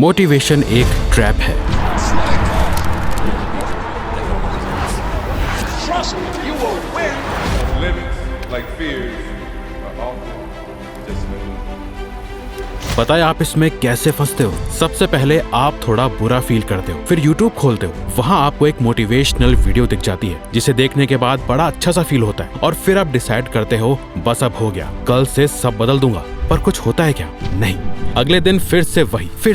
Motivation एक trap है। Trust me, you will win. Limits like fears are often just limits. पता है आप इसमें कैसे फंसते हो? सबसे पहले आप थोड़ा बुरा फील करते हो, फिर YouTube खोलते हो, वहाँ आपको एक मोटिवेशनल वीडियो दिख जाती है जिसे देखने के बाद बड़ा अच्छा सा फील होता है और फिर आप डिसाइड करते हो बस अब हो गया, कल से सब बदल दूंगा। पर कुछ होता है क्या? नहीं। अगले दिन फिर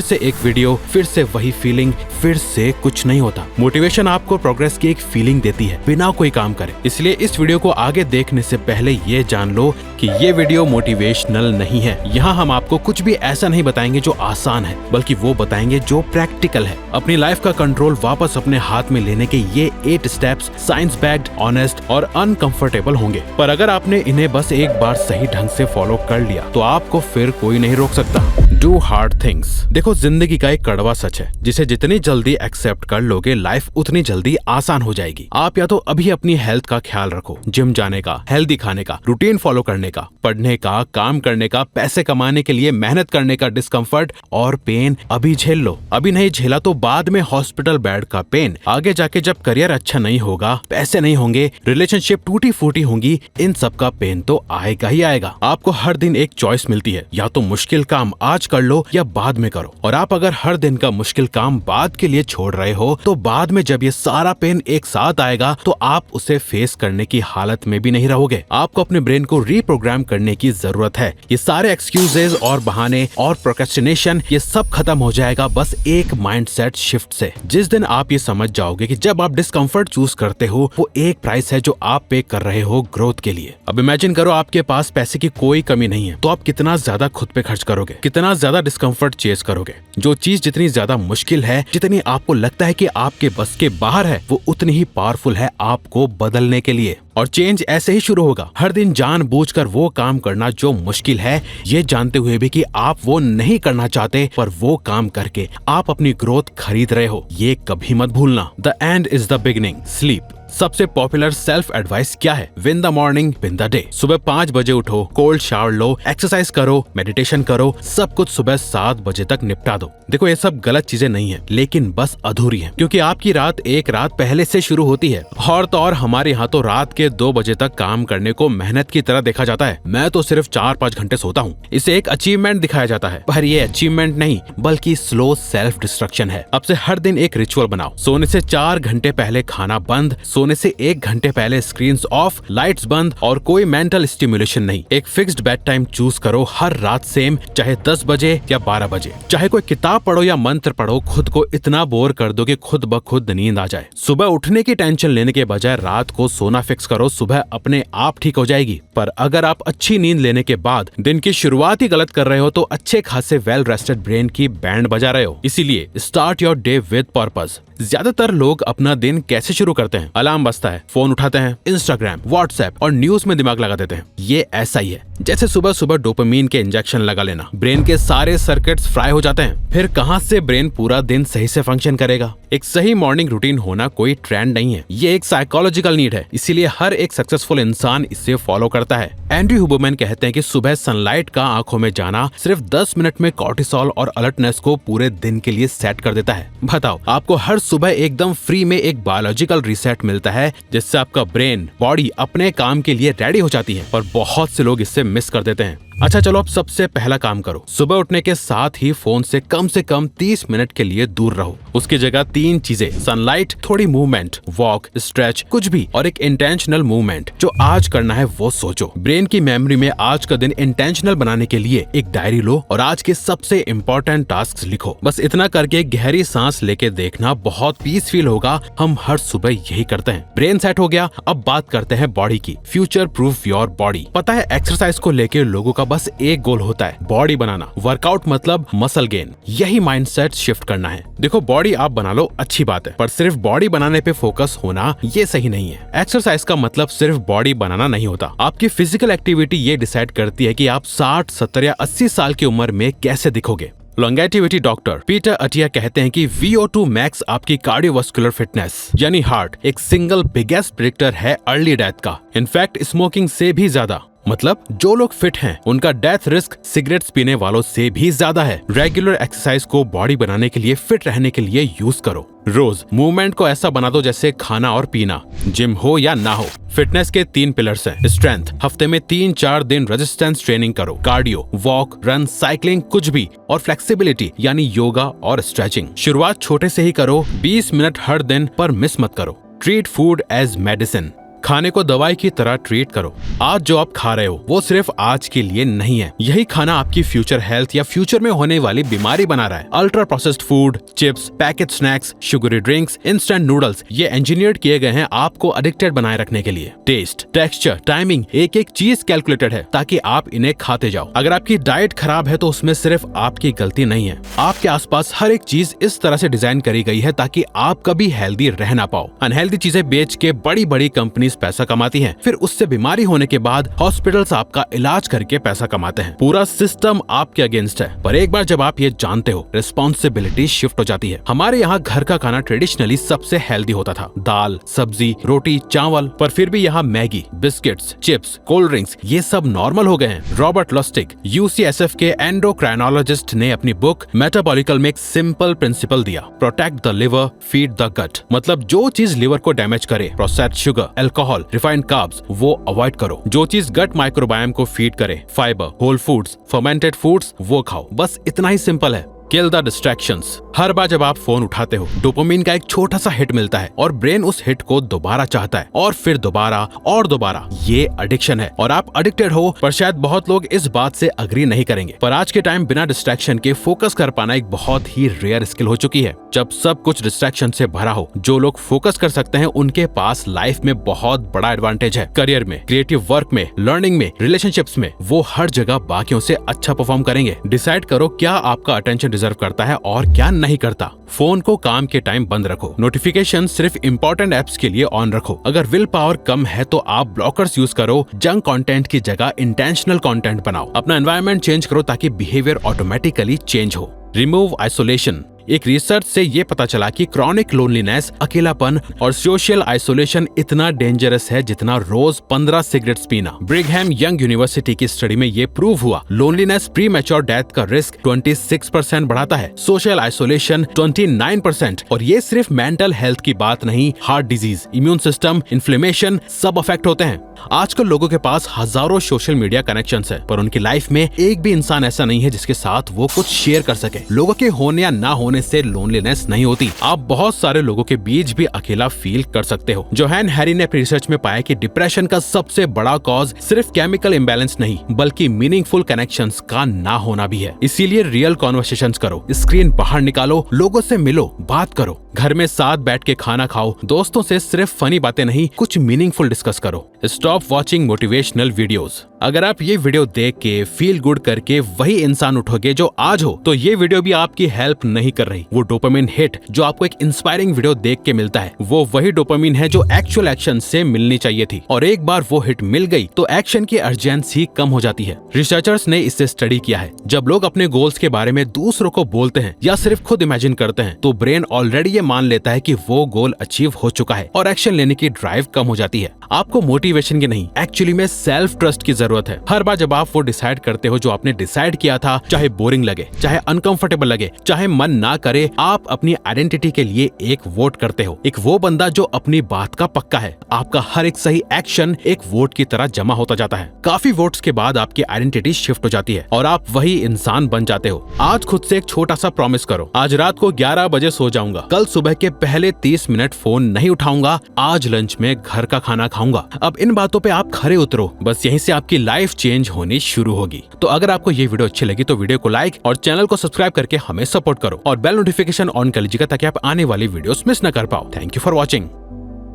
से एक वीडियो, फिर से वही फीलिंग, फिर से कुछ नहीं होता। मोटिवेशन आपको प्रोग्रेस की एक फीलिंग देती है बिना कोई काम करे। इसलिए इस वीडियो को आगे देखने से पहले ये जान लो कि ये वीडियो मोटिवेशनल नहीं है। यहाँ हम आपको कुछ भी ऐसा नहीं बताएंगे जो आसान है, बल्कि वो बताएंगे जो प्रैक्टिकल है। अपनी लाइफ का कंट्रोल वापस अपने हाथ में लेने के ये 8 स्टेप्स साइंस बैक्ड, ऑनेस्ट और अनकंफर्टेबल होंगे। पर अगर आपने इन्हें बस एक बार सही ढंग से फॉलो कर लिया तो आपको फिर कोई नहीं रोक सकता। Do hard things. देखो, जिंदगी का एक कड़वा सच है जिसे जितनी जल्दी एक्सेप्ट कर लोगे लाइफ उतनी जल्दी आसान हो जाएगी। आप या तो अभी अपनी हेल्थ का ख्याल रखो, जिम जाने का, हेल्दी खाने का, रूटीन फॉलो करने का, पढ़ने का, काम करने का, पैसे कमाने के लिए मेहनत करने का डिस्कम्फर्ट और पेन अभी झेल लो। अभी नहीं झेला तो बाद में हॉस्पिटल बेड का पेन, आगे जाके जब करियर अच्छा नहीं होगा, पैसे नहीं होंगे, रिलेशनशिप टूटी फूटी होंगी, इन सब का पेन तो आएगा ही आएगा। आपको हर दिन एक चॉइस मिलती है, या तो मुश्किल काम आज कर लो या बाद में करो। और आप अगर हर दिन का मुश्किल काम बाद के लिए छोड़ रहे हो तो बाद में जब ये सारा पेन एक साथ आएगा तो आप उसे फेस करने की हालत में भी नहीं रहोगे। आपको अपने ब्रेन को रीप्रोग्राम करने की जरूरत है। ये सारे एक्सक्यूजेज और बहाने और प्रोक्रेस्टिनेशन, ये सब खत्म हो जाएगा बस एक माइंडसेट शिफ्ट से। जिस दिन आप ये समझ जाओगे कि जब आप डिस्कम्फर्ट चूज करते हो वो एक प्राइस है जो आप पे कर रहे हो ग्रोथ के लिए। अब इमेजिन करो आपके पास पैसे की कोई कमी नहीं है, तो आप कितना ज्यादा खुद पे खर्च करोगे, कितना ज्यादा डिस्कम्फर्ट चेस करोगे। जो चीज जितनी ज्यादा मुश्किल है, जितनी आपको लगता है कि आपके बस के बाहर है, वो उतनी ही पावरफुल है आपको बदलने के लिए। और चेंज ऐसे ही शुरू होगा, हर दिन जानबूझकर वो काम करना जो मुश्किल है, ये जानते हुए भी कि आप वो नहीं करना चाहते, पर वो काम करके आप अपनी ग्रोथ खरीद रहे हो। ये कभी मत भूलना। The end is the beginning. Sleep. सबसे पॉपुलर सेल्फ एडवाइस क्या है? Win the morning, win the day. सुबह 5 बजे उठो, कोल्ड शावर लो, एक्सरसाइज करो, मेडिटेशन करो, सब कुछ सुबह 7 बजे तक निपटा दो। देखो, ये सब गलत चीजें नहीं है, लेकिन बस अधूरी है, क्योंकि आपकी रात एक रात पहले से शुरू होती है। और तो और हमारे यहाँ तो रात के 2 बजे तक काम करने को मेहनत की तरह देखा जाता है। मैं तो सिर्फ 4-5 घंटे सोता हूँ, इसे एक अचीवमेंट दिखाया जाता है, पर ये अचीवमेंट नहीं बल्कि स्लो सेल्फ डिस्ट्रक्शन है। अब से हर दिन एक रिचुअल बनाओ। सोने से 4 घंटे पहले खाना बंद, सोने से 1 घंटे पहले स्क्रीन्स ऑफ, लाइट्स बंद और कोई मेंटल स्टिमुलेशन नहीं। एक फिक्स्ड बेड टाइम चूज करो, हर रात सेम, चाहे 10 बजे या 12 बजे। चाहे कोई किताब पढ़ो या मंत्र पढ़ो, खुद को इतना बोर कर दो कि खुद ब खुद नींद आ जाए। सुबह उठने की टेंशन लेने के बजाय रात को सोना फिक्स करो, सुबह अपने आप ठीक हो जाएगी। पर अगर आप अच्छी नींद लेने के बाद दिन की शुरुआत ही गलत कर रहे हो तो अच्छे खासे वेल रेस्टेड ब्रेन की बैंड बजा रहे हो। इसीलिए start your day with purpose. ज्यादातर लोग अपना दिन कैसे शुरू करते हैं? अलार्म बजता है, फोन उठाते हैं, इंस्टाग्राम, व्हाट्सएप और न्यूज में दिमाग लगा देते हैं। ये ऐसा ही है जैसे सुबह सुबह डोपामीन के इंजेक्शन लगा लेना। ब्रेन के सारे सर्किट्स फ्राई हो जाते हैं, फिर कहां से ब्रेन पूरा दिन सही से फंक्शन करेगा? एक सही मॉर्निंग रूटीन होना कोई ट्रेंड नहीं है, ये एक साइकोलॉजिकल नीड है। इसीलिए हर एक सक्सेसफुल इंसान इसे फॉलो करता है। एंड्रयू हुबरमैन कहते हैं कि सुबह सनलाइट का आंखों में जाना सिर्फ 10 मिनट में कॉर्टिसोल और अलर्टनेस को पूरे दिन के लिए सेट कर देता है। बताओ, आपको हर सुबह एकदम फ्री में एक बायोलॉजिकल रीसेट मिलता है जिससे आपका ब्रेन, बॉडी अपने काम के लिए रेडी हो जाती है, पर बहुत से लोग इससे मिस कर देते हैं। अच्छा चलो, अब सबसे पहला काम करो, सुबह उठने के साथ ही फोन से कम 30 मिनट के लिए दूर रहो। उसकी जगह 3 चीजें, सनलाइट, थोड़ी मूवमेंट, वॉक, स्ट्रेच, कुछ भी, और एक इंटेंशनल मूवमेंट। जो आज करना है वो सोचो। ब्रेन की मेमोरी में आज का दिन इंटेंशनल बनाने के लिए एक डायरी लो और आज के सबसे इम्पोर्टेंट टास्क लिखो। बस इतना करके गहरी सांस लेके देखना, बहुत पीस फील होगा। हम हर सुबह यही करते हैं। ब्रेन सेट हो गया, अब बात करते हैं बॉडी की। Future proof your body. पता है, एक्सरसाइज को लेके लोगों का बस एक गोल होता है, बॉडी बनाना। वर्कआउट मतलब मसल गेन। यही माइंडसेट शिफ्ट करना है। देखो, बॉडी आप बना लो, अच्छी बात है, पर सिर्फ बॉडी बनाने पे फोकस होना ये सही नहीं है। एक्सरसाइज का मतलब सिर्फ बॉडी बनाना नहीं होता। आपकी फिजिकल एक्टिविटी ये डिसाइड करती है कि आप 60, 70 या 80 साल की उम्र में कैसे दिखोगे। लॉन्गेटिविटी डॉक्टर पीटर अटिया कहते हैं कि VO2 मैक्स आपकी कार्डियोवास्कुलर फिटनेस यानी हार्ट एक सिंगल बिगेस्ट प्रेडिक्टर है अर्ली डेथ का। इनफैक्ट स्मोकिंग से भी ज्यादा। मतलब जो लोग फिट हैं उनका डेथ रिस्क सिगरेट्स पीने वालों से भी ज्यादा है। रेगुलर एक्सरसाइज को बॉडी बनाने के लिए, फिट रहने के लिए यूज करो। रोज मूवमेंट को ऐसा बना दो जैसे खाना और पीना, जिम हो या ना हो। फिटनेस के 3 पिलर्स हैं। स्ट्रेंथ, हफ्ते में 3-4 दिन रेजिस्टेंस ट्रेनिंग करो। कार्डियो, वॉक, रन, साइकिलिंग, कुछ भी। और फ्लेक्सिबिलिटी यानी योगा और स्ट्रेचिंग। शुरुआत छोटे से ही करो, 20 मिनट हर दिन, पर मिस मत करो। ट्रीट फूड एज मेडिसिन, खाने को दवाई की तरह ट्रीट करो। आज जो आप खा रहे हो वो सिर्फ आज के लिए नहीं है, यही खाना आपकी फ्यूचर हेल्थ या फ्यूचर में होने वाली बीमारी बना रहा है। Ultra processed food, chips, packet snacks, sugary drinks, instant noodles, ये इंजीनियर्ड किए गए हैं आपको एडिक्टेड बनाए रखने के लिए। टेस्ट, टेक्सचर, टाइमिंग, एक एक चीज कैलकुलेटेड है ताकि आप इन्हें खाते जाओ। अगर आपकी डाइट खराब है तो उसमें सिर्फ आपकी गलती नहीं है। आपके आसपास हर एक चीज इस तरह से डिजाइन करी गई है ताकि आप कभी हेल्दी रह ना पाओ। अनहेल्दी चीजें बेच के बड़ी बड़ी कंपनीज पैसा कमाती हैं, फिर उससे बीमारी होने के बाद हॉस्पिटल्स आपका इलाज करके पैसा कमाते हैं। पूरा सिस्टम आपके अगेंस्ट है। पर एक बार जब आप ये जानते हो, रिस्पॉन्सिबिलिटी शिफ्ट हो जाती है। हमारे यहाँ घर का खाना ट्रेडिशनली सबसे हेल्दी होता था, दाल, सब्जी, रोटी, चावल, पर फिर भी यहाँ Maggi, biscuits, chips, cold drinks, ये सब नॉर्मल हो गए हैं। रॉबर्ट लस्टिक, UCSF के एंडोक्राइनोलॉजिस्ट ने अपनी बुक मेटाबॉलिकल में एक सिंपल प्रिंसिपल दिया, protect the liver, feed the gut. मतलब जो चीज लिवर को डैमेज करे, processed sugar, alcohol, refined carbs, वो अवॉइड करो। जो चीज गट माइक्रोबायोम को फीड करे, fibre, whole foods, fermented foods, वो खाओ। बस इतना ही सिंपल है। Kill the distractions. हर बार जब आप फोन उठाते हो, डोपामिन का एक छोटा सा हिट मिलता है और ब्रेन उस हिट को दोबारा चाहता है, और फिर दोबारा और दोबारा। ये एडिक्शन है और आप एडिक्टेड हो। पर शायद बहुत लोग इस बात से अग्री नहीं करेंगे, पर आज के टाइम बिना डिस्ट्रैक्शन के फोकस कर पाना एक बहुत ही रेयर स्किल हो चुकी है। जब सब कुछ डिस्ट्रैक्शन से भरा हो, जो लोग फोकस कर सकते हैं उनके पास लाइफ में बहुत बड़ा एडवांटेज है। करियर में, क्रिएटिव वर्क में, लर्निंग में, रिलेशनशिप्स में, वो हर जगह बाकियों से अच्छा परफॉर्म करेंगे। डिसाइड करो क्या आपका अटेंशन डिजर्व करता है और क्या नहीं करता। फोन को काम के टाइम बंद रखो। नोटिफिकेशन सिर्फ इंपॉर्टेंट एप्स के लिए ऑन रखो। अगर विल पावर कम है तो आप ब्लॉकर्स यूज करो। जंक कंटेंट की जगह इंटेंशनल कंटेंट बनाओ। अपना एनवायरनमेंट चेंज करो ताकि बिहेवियर ऑटोमेटिकली चेंज हो। Remove isolation. एक रिसर्च से ये पता चला कि क्रॉनिक लोनलीनेस, अकेलापन और सोशल आइसोलेशन इतना डेंजरस है जितना रोज 15 सिगरेट्स पीना। ब्रिघम यंग यूनिवर्सिटी की स्टडी में ये प्रूव हुआ। लोनलीनेस प्री मैच्योर डेथ का रिस्क 26% बढ़ाता है, सोशल आइसोलेशन 29%। और ये सिर्फ मेंटल हेल्थ की बात नहीं, heart disease, immune system, inflammation सब अफेक्ट होते हैं। आजकल लोगों के पास हजारों सोशल मीडिया कनेक्शंस है, पर उनकी लाइफ में एक भी इंसान ऐसा नहीं है जिसके साथ वो कुछ शेयर कर सके। लोगों के होने या ना होने से लोनलीनेस नहीं होती। आप बहुत सारे लोगों के बीच भी अकेला फील कर सकते हो। जोहान हैरी ने अपनी रिसर्च में पाया कि डिप्रेशन का सबसे बड़ा कॉज सिर्फ केमिकल इम्बैलेंस नहीं, बल्कि मीनिंगफुल कनेक्शंस का ना होना भी है। इसीलिए रियल कॉन्वर्सेशंस करो, स्क्रीन बाहर निकालो, लोगों से मिलो, बात करो। घर में साथ बैठ के खाना खाओ, दोस्तों से सिर्फ फनी बातें नहीं, कुछ मीनिंगफुल डिस्कस करो। Stop watching motivational videos. अगर आप ये वीडियो देख के फील गुड करके वही इंसान उठोगे जो आज हो, तो ये वीडियो भी आपकी हेल्प नहीं कर रही। वो डोपामिन हिट जो आपको एक इंस्पायरिंग वीडियो देख के मिलता है, वो वही डोपामिन है जो एक्चुअल एक्शन से मिलनी चाहिए थी। और एक बार वो हिट मिल गई तो एक्शन की अर्जेंसी कम हो जाती है। रिसर्चर्स ने इससे स्टडी किया है। जब लोग अपने गोल्स के बारे में दूसरों को बोलते हैं या सिर्फ खुद इमेजिन करते हैं, तो ब्रेन ऑलरेडी ये मान लेता है कि वो गोल अचीव हो चुका है और एक्शन लेने की ड्राइव कम हो जाती है। आपको मोटिवेशन की नहीं, एक्चुअली में सेल्फ ट्रस्ट की जरूरत है। हर बार जब आप वो डिसाइड करते हो जो आपने डिसाइड किया था, चाहे बोरिंग लगे, चाहे अनकंफर्टेबल लगे, चाहे मन ना करे, आप अपनी आइडेंटिटी के लिए एक वोट करते हो। एक वो बंदा जो अपनी बात का पक्का है। आपका हर एक सही एक्शन एक वोट की तरह जमा होता जाता है। काफी वोट्स के बाद आपकी आइडेंटिटी शिफ्ट हो जाती है और आप वही इंसान बन जाते हो। आज खुद से एक छोटा सा प्रॉमिस करो, आज रात को 11 बजे सो जाऊंगा, कल सुबह के पहले 30 मिनट फोन नहीं उठाऊंगा, आज लंच में घर का खाना खाऊंगा। अब इन बातों पे आप खरे उतरो, बस यहीं से आपकी लाइफ चेंज होनी शुरू होगी। तो अगर आपको ये वीडियो अच्छी लगी तो वीडियो को लाइक और चैनल को सब्सक्राइब करके हमें सपोर्ट करो और बेल नोटिफिकेशन ऑन कर लीजिएगा ताकि आप आने वाली वीडियोस मिस न कर पाओ। Thank you for watching.